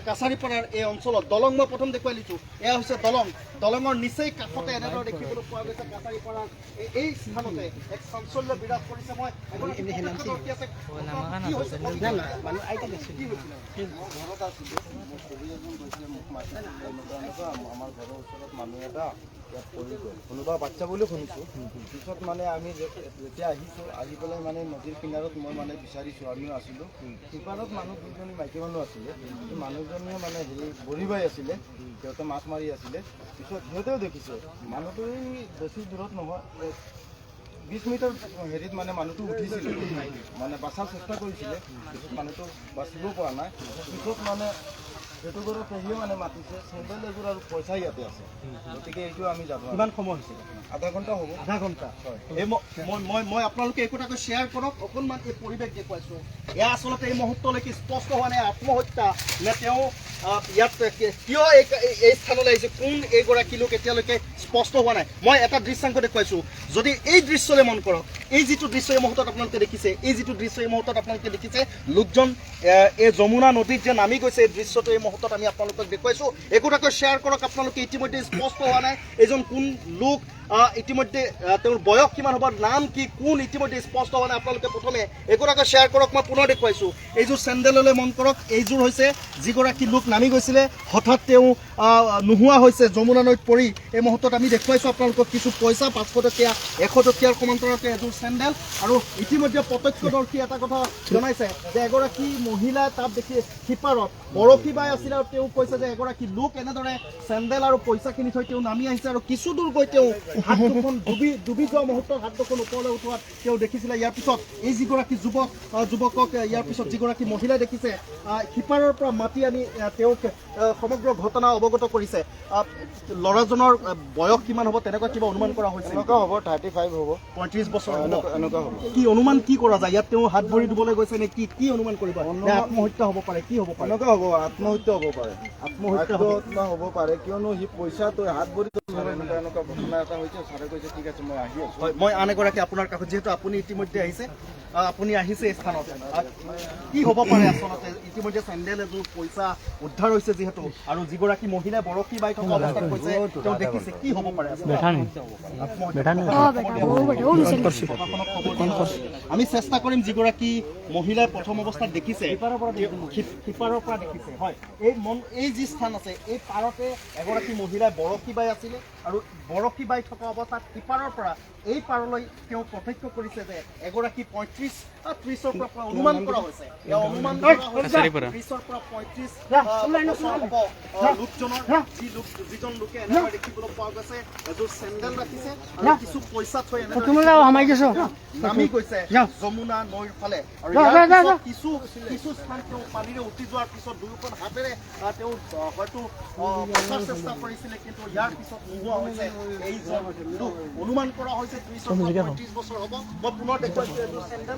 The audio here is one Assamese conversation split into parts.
কাছাৰীপাৰাৰ এই অঞ্চলত দলং মই প্ৰথম দেখুৱাই দিছোঁ এয়া হৈছে দলঙৰ নিচেই কাষতে এনেদৰে দেখিবলৈ পোৱা গৈছে কাছাৰীপাৰাৰ এই স্থানতে এক চাঞ্চল্য বিৰাজ কৰিছে মই আমাৰ ঘৰৰ ওচৰত মানুহ এটা ইয়াত পৰি গ'ল কোনোবা বাচ্চা বুলিও শুনিছোঁ পিছত মানে আমি যেতিয়া আহিছোঁ আহি পেলাই মানে নদীৰ কিনাৰত মই মানে বিচাৰিছোঁ আমিও আছিলোঁ সিপাৰত মানুহ দুজনী মাইকী মানুহ আছিলে মানুহজনীয়ে মানে হেৰি বৰি বাই আছিলে সিহঁতে মাছ মাৰি আছিলে পিছত সিহঁতেও দেখিছে মানুহটো বেছি দূৰত নহয় 20 মিটাৰ হেৰিত মানে মানুহটো উঠিছিলে মানে বাচাৰ চেষ্টা কৰিছিলে পিছত মানুহটো বাচিব পৰা নাই পিছত মানে সেইটো ঘৰৰ পেহীয়ে মানে মাতিছে চেণ্ডেল এযোৰ আৰু পইচা ইয়াতে আছে গতিকে এইটো আমি যাব কিমান সময় হৈছে আধা ঘণ্টা হ'ব আধা ঘণ্টা হয় এই মই আপোনালোকে একোটাকৈ শ্বেয়াৰ কৰক অকণমান এই পৰিৱেশ দেখুৱাইছোঁ এয়া আচলতে এই মুহূৰ্তলৈকে স্পষ্ট হোৱা নাই আত্মহত্যা নে তেওঁ ইয়াত কিয় এই স্থানলৈ আহিছে কোন এইগৰাকী লোক এতিয়ালৈকে স্পষ্ট হোৱা নাই মই এটা দৃশ্যাংশ দেখুৱাইছোঁ যদি এই দৃশ্যলৈ মন কৰক এই যিটো দৃশ্য এই মুহূৰ্তত আপোনালোকে দেখিছে এই যিটো দৃশ্য এই মুহূৰ্তত আপোনালোকে দেখিছে লোকজন এই যমুনা নদীত যে নামি গৈছে এই দৃশ্যটো এই মুহূৰ্তত আমি আপোনালোকক দেখুৱাইছোঁ একোটাকৈ শ্বেয়াৰ কৰক আপোনালোকে ইতিমধ্যে স্পষ্ট হোৱা নাই এইজন কোন লোক ইতিমধ্যে তেওঁৰ বয়স কিমান হ'ব নাম কি কোন ইতিমধ্যে স্পষ্ট হোৱা নাই আপোনালোকে প্ৰথমে একোটাকৈ শ্বেয়াৰ কৰক মই পুনৰ দেখুৱাইছোঁ এইযোৰ চেণ্ডেললৈ মন কৰক এইযোৰ হৈছে যিগৰাকী লোক নামি গৈছিলে হঠাৎ তেওঁ নোহোৱা হৈছে যমুনা নৈত পৰি এই মুহূৰ্তত আমি দেখুৱাইছোঁ আপোনালোকক কিছু পইচা 500 টকীয়া 100 টকীয়াৰ সমান্তৰালকৈ এযোৰ চেণ্ডেল আৰু ইতিমধ্যে প্ৰত্যক্ষদৰ্শী এটা কথা জনাইছে যে এগৰাকী মহিলা তাত দেখি সিপাৰত বৰশী বাই আছিলে আৰু তেওঁ কৈছে যে এগৰাকী লোক এনেদৰে চেণ্ডেল আৰু পইচা কিনি থৈ তেওঁ নামি আহিছে আৰু কিছু দূৰ গৈ তেওঁ হাত দুখন ডুবি যোৱা মুহূৰ্তত হাত দুখন ওপৰলৈ উঠোৱাত তেওঁ দেখিছিলে ইয়াৰ পিছত এই যিগৰাকী যুৱকক ইয়াৰ পিছত যিগৰাকী মহিলাই দেখিছে সিপাৰৰ পৰা মাতি আনি তেওঁক সমগ্ৰ ঘটনা অৱগত কৰিছে ল'ৰাজনৰ বয়স কিমান হ'ব তেনেকুৱা কিবা অনুমান কৰা হৈছে এনেকুৱা হ'ব 35 হ'ব 35 বছৰ এনেকুৱা হ'ব কি অনুমান কি কৰা যায় ইয়াত তেওঁ হাত ভৰি ধুবলৈ গৈছে নে কি অনুমান কৰিব আত্মহত্যা হ'ব পাৰে কি হ'ব পাৰে এনেকুৱা হ'ব আত্মহত্যা হ'ব পাৰে আত্মহত্যা হ'ব পাৰে কিয়নো সি পইচাটো হাত ভৰি এনেকুৱা ঘটনা এটা হৈছে ছাৰে কৈছে ঠিক আছে মই আহি আছোঁ হয় মই আন এগৰাকী আপোনাৰ কাষত যিহেতু আপুনি ইতিমধ্যে আহিছে আপুনি আহিছে এই স্থানত কি হ'ব পাৰে আচলতে ইতিমধ্যে চেণ্ডেল এযোৰ পইচা উদ্ধাৰ হৈছে যিহেতু আৰু যিগৰাকী মহিলাই বৰশী বাই থকা অৱস্থাত কৈছে তেওঁ দেখিছে কি হ'ব পাৰে আমি চেষ্টা কৰিম যিগৰাকী মহিলাই প্ৰথম অৱস্থাত দেখিছে সিপাৰৰ পৰা দেখিছে হয় এই যি স্থান আছে এই পাৰতে এগৰাকী মহিলাই বৰশী বাই আছিলে আৰু বৰশী বাই থকা অৱস্থাত সিপাৰৰ পৰা এই পাৰলৈ তেওঁ প্ৰত্যক্ষ কৰিছে যে এগৰাকী 35-30ৰ পৰা অনুমান কৰা হৈছে অনুমান কৰা হৈছে 30ৰ পৰা 35 লোকজনৰ যিজন লোকে এনেকৈ দেখিবলৈ পোৱা গৈছে এযোৰ চেণ্ডেল ৰাখিছে আৰু কিছু পইচা থৈ নামি গৈছে যমুনা নৈৰ ফালে আৰু কিছু স্থান তেওঁ পানীৰে উঠি যোৱাৰ পিছত দুয়োখন হাতেৰে তেওঁ হয়তো বচাৰ চেষ্টা কৰিছিলে কিন্তু ইয়াৰ পিছত নোহোৱা হৈছে এইজন লোক অনুমান কৰা হৈছে 30 বছৰ হ'ব মই পুনৰ দেখুৱাইছোঁ এইটো চেণ্ডেল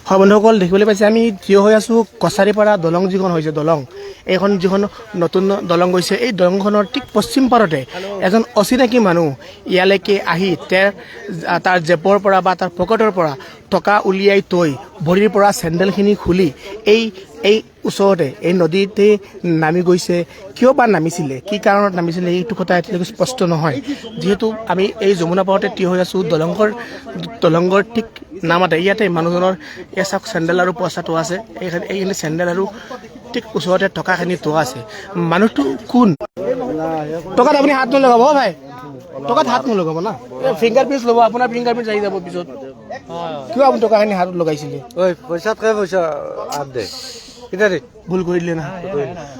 হয় বন্ধুসকল দেখিবলৈ পাইছে আমি থিয় হৈ আছোঁ কছাৰীপাৰা দলং যিখন হৈছে দলং এইখন যিখন নতুন দলং গৈছে এই দলংখনৰ ঠিক পশ্চিম পাৰতে এজন অচিনাকি মানুহ ইয়ালৈকে আহি তাৰ জেপৰ পৰা বা তাৰ পকেটৰ পৰা টকা উলিয়াই থৈ ভৰিৰ পৰা চেণ্ডেলখিনি খুলি এই ওচৰতে এই নদীতে নামি গৈছে কিয় বা নামিছিলে কি কাৰণত নামিছিলে এইটো কথা এতিয়ালৈকে স্পষ্ট নহয় যিহেতু আমি এই যমুনা পাৰতে থিয় হৈ আছোঁ দলংৰ ঠিক নামতে ইয়াতে মানুহজনৰ এই চাওক চেণ্ডেল আৰু পইচাটো আছে এইখিনি চেণ্ডেল আৰু ঠিক ওচৰতে টকাখিনি থোৱা আছে মানুহটো কোন টকাত আপুনি হাত নলগাব ভাই টকাত হাত নলগাব না ফিংগাৰ প্ৰিণ্ট ল'ব আপোনাৰ ফিংগাৰ প্ৰিণ্ট আহি যাব পিছত কিয় আপুনি টকাখিনি হাতত লগাইছিলে পইচা হাত দে ভুল কৰি দিলে না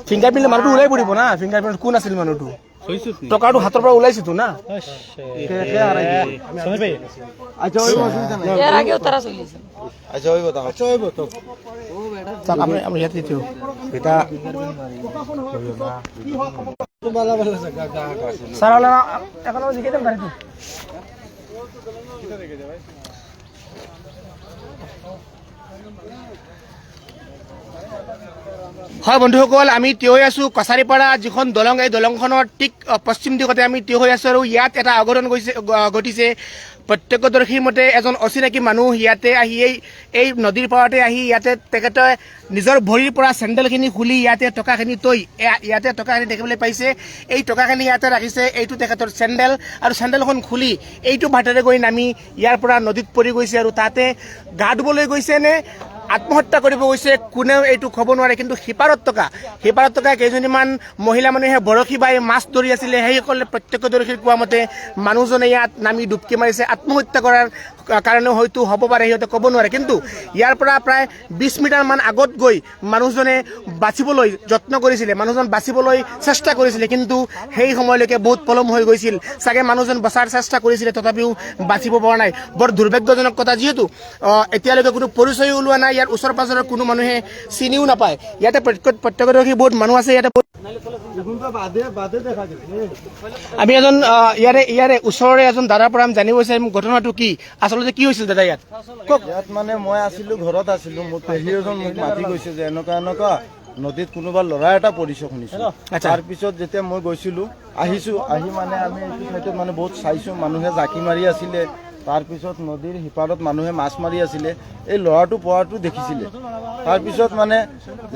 ফিংগাৰ প্ৰিণ্ট মানুহটো ওলাই পৰিব না ফিংগাৰ প্ৰিণ্ট কোন আছিল মানুহটো টকাটো হাতৰ পৰা ওলাইছেতো না আমি ইয়াত এটা ছাৰ এখন জিকে দিম গাড়ীটো হয় বন্ধুসকল, আমি থিয় হৈ আছোঁ কছাৰীপাৰা যিখন দলং, এই দলংখনৰ ঠিক পশ্চিম দিশতে আমি থিয় হৈ আছোঁ আৰু ইয়াত এটা অঘটন ঘটিছে। প্ৰত্যক্ষদৰ্শীৰ মতে এজন অচিনাকি মানুহ ইয়াতে আহি এই নদীৰ পাৰতে আহি ইয়াতে তেখেতে নিজৰ ভৰিৰ পৰা চেণ্ডেলখিনি খুলি ইয়াতে টকাখিনি থৈ ইয়াতে টকাখিনি দেখিবলৈ পাইছে। এই টকাখিনি ইয়াতে ৰাখিছে, এইটো তেখেতৰ চেণ্ডেল আৰু চেণ্ডেলখন খুলি এইটো বাটেৰে গৈ নামি ইয়াৰ পৰা নদীত পৰি গৈছে আৰু তাতে গা ধুবলৈ গৈছে নে আত্মহত্যা কৰিব গৈছে কোনেও এইটো ক'ব নোৱাৰে। কিন্তু সিপাৰত থকা কেইজনীমান মহিলা মানুহে বৰশী বাই মাছ ধৰি আছিলে, সেইসকলে প্ৰত্যক্ষদৰ্শীৰ কোৱা মতে মানুহজনে ইয়াত নামি ডুবকি মাৰিছে। আত্মহত্যা কৰাৰ কাৰণেও হয়তো হ'ব পাৰে, সিহঁতে ক'ব নোৱাৰে। কিন্তু ইয়াৰ পৰা প্ৰায় 20 মিটাৰমান আগত গৈ মানুহজনে বাচিবলৈ যত্ন কৰিছিলে, মানুহজন বাচিবলৈ চেষ্টা কৰিছিলে, কিন্তু সেই সময়লৈকে বহুত পলম হৈ গৈছিল। চাগে মানুহজন বচাৰ চেষ্টা কৰিছিলে, তথাপিও বাচিব পৰা নাই। বৰ দুৰ্ভাগ্যজনক কথা, যিহেতু এতিয়ালৈকে কোনো পৰিচয় ওলোৱা নাই। ইয়াৰ ওচৰ পাজৰৰ কোনো মানুহে চিনিও নাপায়। ইয়াতে প্ৰত্যক্ষদৰ্শী বহুত মানুহ আছে। ইয়াতে আমি এজন ইয়াৰে ওচৰৰে এজন দাদাৰ পৰা আমি জানিব বিচাৰিম ঘটনাটো কি, আচলতে কি হৈছিল দাদা ইয়াত কওক। ইয়াত মানে মই আছিলোঁ, ঘৰত আছিলোঁ, মোৰ পেহী এজন মোক মাতি গৈছে যে এনেকুৱা নদীত কোনোবা ল'ৰা এটা পৰিছে শুনিছোঁ। তাৰপিছত যেতিয়া মই গৈছিলোঁ, আহি মানে আমি এইটো চাইডত মানে বহুত চাইছোঁ, মানুহে জাকি মাৰি আছিলে। তাৰপিছত নদীৰ সিপাৰত মানুহে মাছ মাৰি আছিলে, এই ল'ৰাটো পৰাটো দেখিছিলে। তাৰপিছত মানে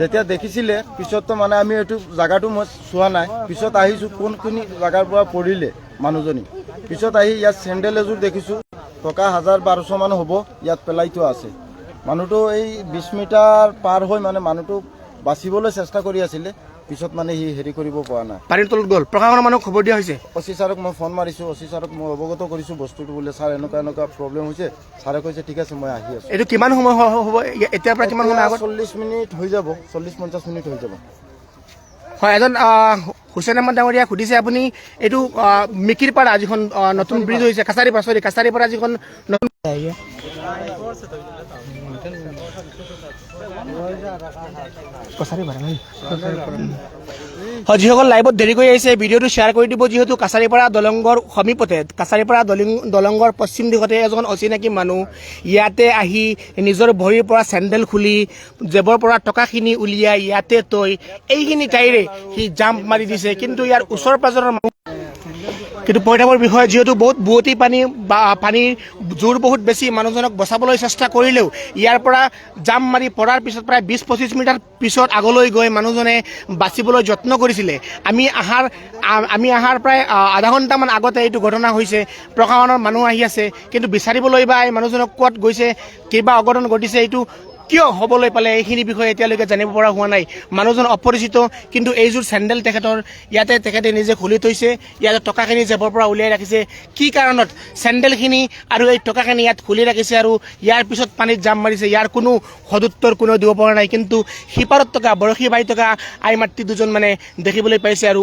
যেতিয়া দেখিছিলে, পিছততো মানে আমি এইটো জেগাটো মই চোৱা নাই, পিছত আহিছোঁ কোনখিনি জেগাৰ পৰা পৰিলে মানুহজনী। পিছত আহি ইয়াত চেণ্ডেল এযোৰ দেখিছোঁ, টকা 1000-1200 মান হ'ব ইয়াত পেলাই থোৱা আছে। মানুহটো এই 20 মিটাৰ পাৰ হৈ মানে মানুহটো বাচিবলৈ চেষ্টা কৰি আছিলে, পিছত মানে সি হেৰি কৰিব পৰা নাই, পানীৰ তলত গ'ল। প্ৰশাসনৰ মানুহক খবৰ দিয়া হৈছে। অচি ছাৰক মই ফোন মাৰিছোঁ, অচি ছাৰক মই অৱগত কৰিছোঁ বস্তুটো বোলে ছাৰ এনেকুৱা প্ৰব্লেম হৈছে। ছাৰে কৈছে ঠিক আছে মই আহি আছোঁ। এইটো কিমান সময় হ'ব এতিয়াৰ পৰা কিমান সময় আগত? 40 মিনিট হৈ যাব, 40-50 মিনিট হৈ যাব। হয়, এজন হুছেইন আহমদ ডাঙৰীয়া সুধিছে আপুনি এইটো মিকিৰপাৰা যিখন নতুন ব্ৰিজ হৈছে, কাছাৰীপাৰা যিখন নতুন যিসকল লাইভত দেৰি কৰি আহিছে ভিডিঅ'টো শ্বেয়াৰ কৰি দিব। যিহেতু কাছাৰীপাৰা দলংগৰ সমীপতে, কাছাৰীপাৰা দলংগৰ পশ্চিম দিশতে এজন অচিনাকি মানুহ ইয়াতে আহি নিজৰ ভৰিৰ পৰা চেণ্ডেল খুলি জেবৰ পৰা টকাখিনি উলিয়াই ইয়াতে থৈ এইখিনি ঠাইৰে সি জাম্প মাৰি দিছে। কিন্তু ইয়াৰ ওচৰ পাজৰৰ মানুহ কিন্তু পৰিতাপৰ বিষয়, যিহেতু বহুত বুৱতী পানী বা পানীৰ জোৰ বহুত বেছি, মানুহজনক বচাবলৈ চেষ্টা কৰিলেও ইয়াৰ পৰা জাম্প মাৰি পৰাৰ পিছত প্ৰায় 20-25 মিটাৰ পিছত আগলৈ গৈ মানুহজনে বাচিবলৈ যত্ন কৰিছিলে। আমি অহাৰ প্ৰায় আধা ঘণ্টামান আগতে এইটো ঘটনা হৈছে। প্ৰশাসনৰ মানুহ আহি আছে, কিন্তু বিচাৰিবলৈ বা এই মানুহজনক ক'ত গৈছে, কিবা অঘটন ঘটিছে, এইটো কিয় হ'বলৈ পালে এইখিনি বিষয়ে এতিয়ালৈকে জানিব পৰা হোৱা নাই। মানুহজন অপৰিচিত, কিন্তু এইযোৰ চেণ্ডেল তেখেতে নিজে খুলি থৈছে, ইয়াতে টকাখিনি জেবৰ পৰা উলিয়াই ৰাখিছে। কি কাৰণত চেণ্ডেলখিনি আৰু এই টকাখিনি ইয়াত খুলি ৰাখিছে আৰু ইয়াৰ পিছত পানীত জাম্প মাৰিছে, ইয়াৰ কোনো সদুত্তৰ কোনেও দিব পৰা নাই। কিন্তু সিপাৰত থকা বৰশী বাই থকা আই মাতৃ দুজন মানে দেখিবলৈ পাইছে আৰু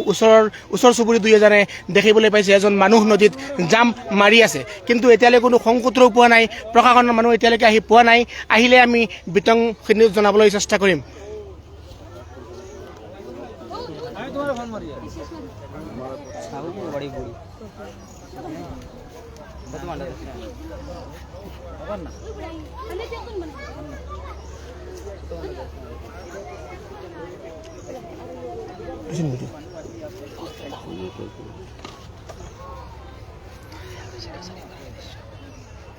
ওচৰ চুবুৰী দুই এজনে দেখিবলৈ পাইছে এজন মানুহ নদীত জাম্প মাৰি আছে। কিন্তু এতিয়ালৈকে কোনো সংসূত্ৰও পোৱা নাই, প্ৰশাসনৰ মানুহ এতিয়ালৈকে আহি পোৱা নাই। আহিলে আমি বিতংখিনি জনাবলৈ চেষ্টা কৰিম।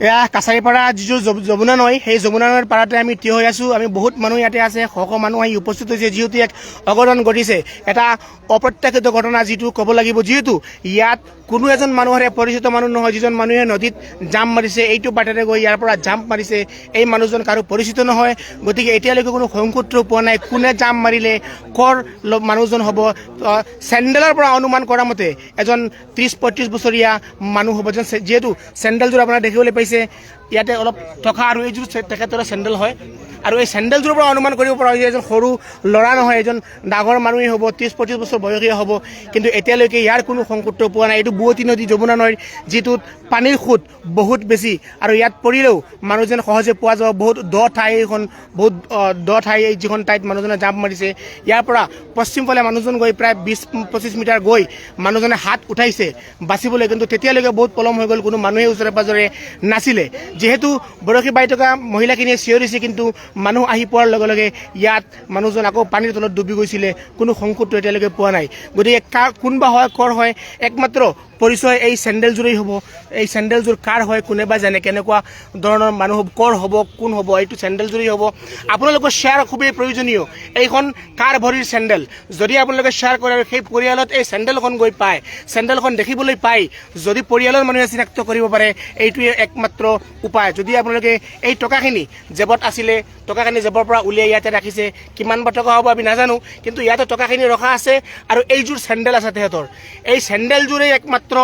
এয়া কাছাৰীপাৰা যিটো যমুনা নৈ, সেই যমুনা নৈৰ পাৰতে আমি থিয় হৈ আছোঁ। আমি বহুত মানুহ ইয়াতে আছে, শ মানুহ আহি উপস্থিত হৈছে, যিহেতু এক অঘটন ঘটিছে, এটা অপ্ৰত্যাশিত ঘটনা যিটো ক'ব লাগিব। যিহেতু ইয়াত কোনো এজন মানুহৰে পৰিচিত মানুহ নহয়, যিজন মানুহে নদীত জাম্প মাৰিছে, এইটো বাটেৰে গৈ ইয়াৰ পৰা জাম্প মাৰিছে, এই মানুহজন কাৰো পৰিচিত নহয়। গতিকে এতিয়ালৈকে কোনো সংসূত্ৰ পোৱা নাই, কোনে জাম্প মাৰিলে, ক'ৰ মানুহজন হ'ব। চেণ্ডেলৰ পৰা অনুমান কৰা মতে এজন 30-35 বছৰীয়া মানুহ হ'ব, যিহেতু চেণ্ডেলযোৰ আপোনাৰ দেখিবলৈ পাইছে ইয়াতে অলপ টকা, আৰু এইযোৰ তেখেতৰ চেণ্ডেল হয়। আৰু এই চেণ্ডেলযোৰৰ পৰা অনুমান কৰিব পৰা হৈছে এজন সৰু ল'ৰা নহয়, এজন ডাঙৰ মানুহেই হ'ব, 30-35 বছৰ বয়সীয়া হ'ব। কিন্তু এতিয়ালৈকে ইয়াৰ কোনো সংসূত্ৰ পোৱা নাই। এইটো বুৱতী নদী যমুনা নৈৰ, যিটোত পানীৰ সোঁত বহুত বেছি, আৰু ইয়াত পৰিলেও মানুহজন সহজে পোৱা যাব। বহুত দ ঠাই, এইখন বহুত দ ঠাই, যিখন ঠাইত মানুহজনে জাম্প মাৰিছে। ইয়াৰ পৰা পশ্চিমফালে মানুহজন গৈ প্ৰায় 20-25 মিটাৰ গৈ মানুহজনে হাত উঠাইছে বাচিবলৈ, কিন্তু তেতিয়ালৈকে বহুত পলম হৈ গ'ল, কোনো মানুহে ওচৰে পাজৰে নাছিলে। যিহেতু বৰশী বাই থকা মহিলাখিনিয়ে চিঞৰিছে, কিন্তু মানুহ আহি পোৱাৰ লগে লগে ইয়াত মানুহজন আকৌ পানীৰ তলত ডুবি গৈছিলে। কোনো সংকটটো এতিয়ালৈকে পোৱা নাই। গতিকে কোনবা হয়, কৰ হয়, একমাত্ৰ পৰিচয় এই চেণ্ডেলযোৰেই হ'ব। এই চেণ্ডেলযোৰ কাৰ হয় কোনে বা জানে, কেনেকুৱা ধৰণৰ মানুহ কৰ হ'ব, কোন হ'ব, এইটো চেণ্ডেলযোৰেই হ'ব। আপোনালোকৰ শ্বেয়াৰ খুবেই প্ৰয়োজনীয়। এইখন কাৰ ভৰিৰ চেণ্ডেল যদি আপোনালোকে শ্বেয়াৰ কৰে আৰু সেই পৰিয়ালত এই চেণ্ডেলখন গৈ পায়, চেণ্ডেলখন দেখিবলৈ পায়, যদি পৰিয়ালৰ মানুহে চিনাক্ত কৰিব পাৰে, এইটোৱে একমাত্ৰ উপায়। যদি আপোনালোকে এই টকাখিনি জেবত আছিলে, টকাখিনি জেবৰ পৰা উলিয়াই ইয়াতে ৰাখিছে, কিমান বা টকা হ'ব আমি নাজানো, কিন্তু ইয়াতে টকাখিনি ৰখা আছে আৰু এইযোৰ চেণ্ডেল আছে তেহেঁতৰ। এই চেণ্ডেলযোৰেই একমাত্ৰ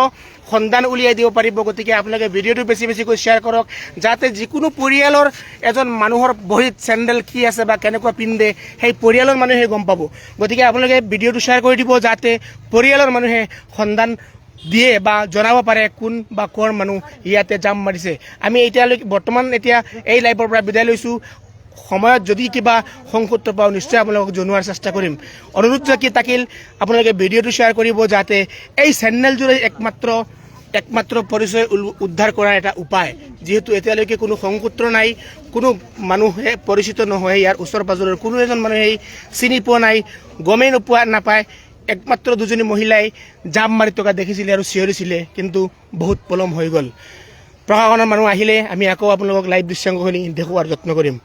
সন্ধান উলিয়াই দিব পাৰিব। গতিকে আপোনালোকে ভিডিঅ'টো বেছি বেছিকৈ শ্বেয়াৰ কৰক, যাতে যিকোনো পৰিয়ালৰ এজন মানুহৰ ভৰিত চেণ্ডেল কি আছে বা কেনেকুৱা পিন্ধে সেই পৰিয়ালৰ মানুহে গম পাব। গতিকে আপোনালোকে ভিডিঅ'টো শ্বেয়াৰ কৰি দিব, যাতে পৰিয়ালৰ মানুহে সন্ধান দিয়ে বা জনাব পাৰে কোন বা ক'ৰ মানুহ ইয়াতে জাম মাৰিছে। আমি এতিয়ালৈকে বৰ্তমান এতিয়া এই লাইভৰ পৰা বিদায় লৈছোঁ। সময়ত যদি কিবা সংকট পাওঁ নিশ্চয় আপোনালোকক জনোৱাৰ চেষ্টা কৰিম। অনুৰোধ থাকিল আপোনালোকে ভিডিঅ'টো শ্বেয়াৰ কৰিব, যাতে এই চেণ্ডেলযোৰে একমাত্ৰ পৰিচয় উদ্ধাৰ কৰাৰ এটা উপায়। যিহেতু এতিয়ালৈকে কোনো সংসূত্ৰ নাই, কোনো মানুহে পৰিচিত নহয়, ইয়াৰ ওচৰ পাজৰৰ কোনো এজন মানুহে চিনি পোৱা নাই, গমেই নাপায়। একমাত্ৰ দুজনী মহিলাই জাম মাৰি থকা দেখিছিলে আৰু চিঞৰিছিলে, কিন্তু বহুত পলম হৈ গ'ল। প্ৰশাসনৰ মানুহ আহিলে আমি আকৌ আপোনালোকক লাইভ দৃশ্যাংশখিনি দেখুওৱাৰ যত্ন কৰিম।